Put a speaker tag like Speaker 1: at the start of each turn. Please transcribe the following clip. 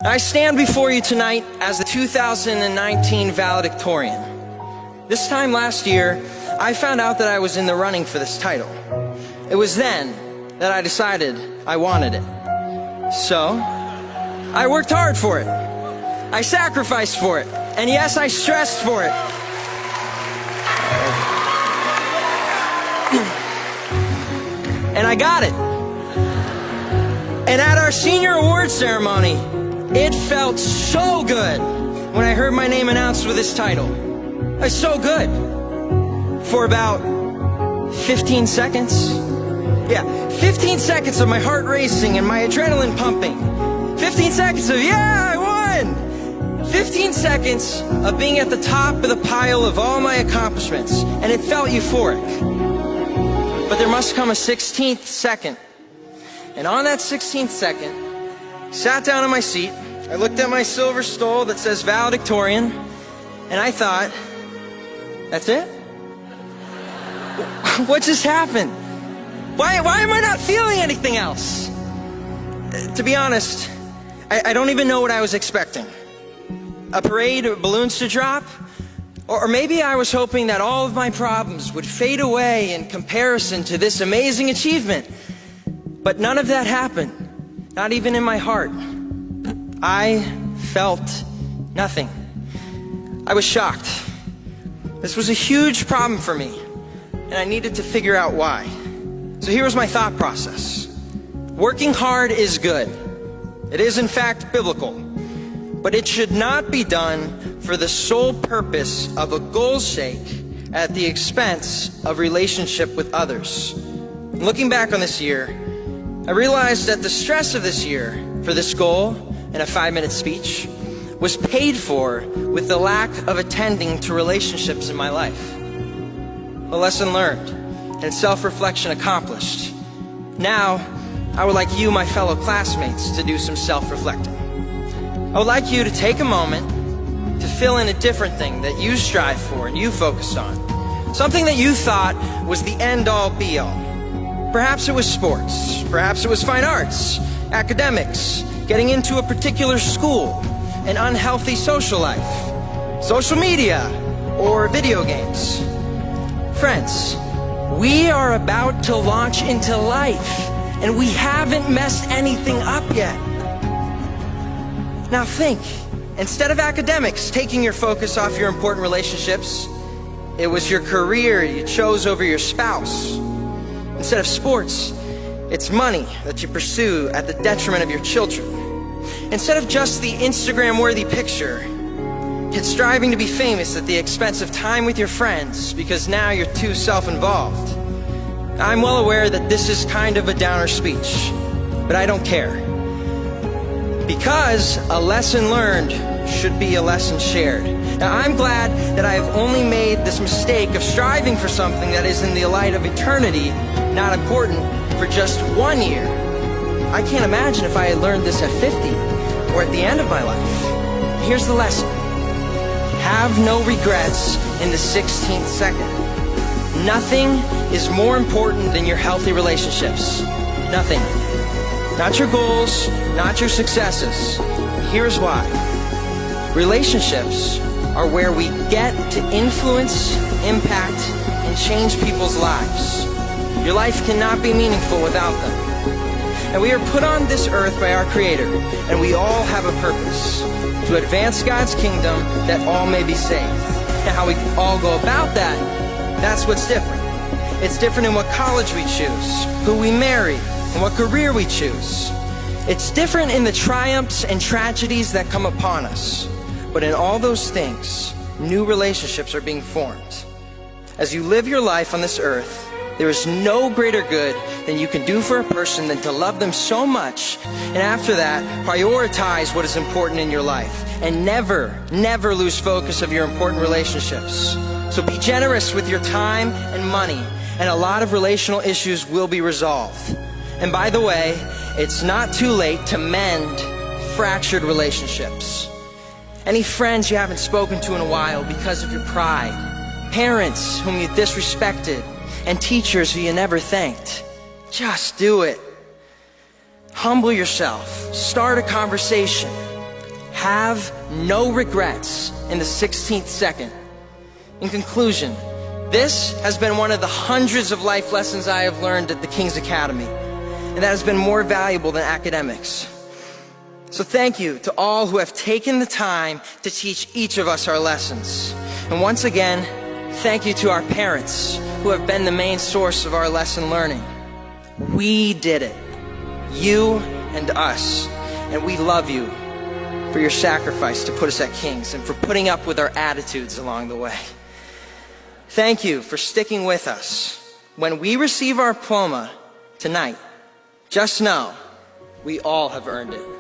Speaker 1: I stand before you tonight as the 2019 valedictorian. This time last year, I found out that I was in the running for this title. It was then that I decided I wanted it. So, I worked hard for it. I sacrificed for it. And yes, I stressed for it. And I got it. And at our senior awards ceremony, it felt so good when I heard my name announced with this title. It's so good. For about 15 seconds. Yeah, 15 seconds of my heart racing and my adrenaline pumping. 15 seconds of, yeah, I won! 15 seconds of being at the top of the pile of all my accomplishments, and it felt euphoric. But there must come a 16th second. And on that 16th second, I sat down in my seat, I looked at my silver stole that says valedictorian, and I thought, that's it? What just happened? Why am I not feeling anything else? To be honest, I don't even know what I was expecting. A parade of balloons to drop? Or maybe I was hoping that all of my problems would fade away in comparison to this amazing achievement. But none of that happened, not even in my heart. I felt nothing. I was shocked. This was a huge problem for me, and I needed to figure out why. So here was my thought process. Working hard is good. It is in fact biblical, but it should not be done for the sole purpose of a goal's sake at the expense of relationship with others. Looking back on this year, I realized that the stress of this year for this goal in a 5-minute speech was paid for with the lack of attending to relationships in my life. A lesson learned and self-reflection accomplished. Now, I would like you, my fellow classmates, to do some self-reflecting. I would like you to take a moment to fill in a different thing that you strive for and you focus on. Something that you thought was the end-all be-all. Perhaps it was sports, perhaps it was fine arts, academics, getting into a particular school, an unhealthy social life, social media, or video games. Friends, we are about to launch into life, and we haven't messed anything up yet. Now think, instead of academics taking your focus off your important relationships, it was your career you chose over your spouse. Instead of sports, it's money that you pursue at the detriment of your children. Instead of just the Instagram-worthy picture, it's striving to be famous at the expense of time with your friends because now you're too self-involved. I'm well aware that this is kind of a downer speech, but I don't care. Because a lesson learned should be a lesson shared. Now, I'm glad that I have only made this mistake of striving for something that is in the light of eternity, not important, for just 1 year. I can't imagine if I had learned this at 50 or at the end of my life. Here's the lesson. Have no regrets in the 16th second. Nothing is more important than your healthy relationships. Nothing. Not your goals, not your successes. Here's why. Relationships are where we get to influence, impact, and change people's lives. Your life cannot be meaningful without them. And we are put on this earth by our Creator, and we all have a purpose. To advance God's kingdom that all may be saved. And how we all go about that, that's what's different. It's different in what college we choose, who we marry, and what career we choose. It's different in the triumphs and tragedies that come upon us. But in all those things, new relationships are being formed. As you live your life on this earth, there is no greater good than you can do for a person than to love them so much, and after that, prioritize what is important in your life, and never lose focus of your important relationships. So be generous with your time and money, and a lot of relational issues will be resolved. And by the way, it's not too late to mend fractured relationships. Any friends you haven't spoken to in a while because of your pride, parents whom you disrespected, and teachers who you never thanked. Just do it. Humble yourself. Start a conversation. Have no regrets in the 16th second. In conclusion, this has been one of the hundreds of life lessons I have learned at the King's Academy, and that has been more valuable than academics. So thank you to all who have taken the time to teach each of us our lessons. And once again, thank you to our parents who have been the main source of our lesson learning. We did it, you and us, and we love you for your sacrifice to put us at King's and for putting up with our attitudes along the way. Thank you for sticking with us. When we receive our diploma tonight, just know we all have earned it.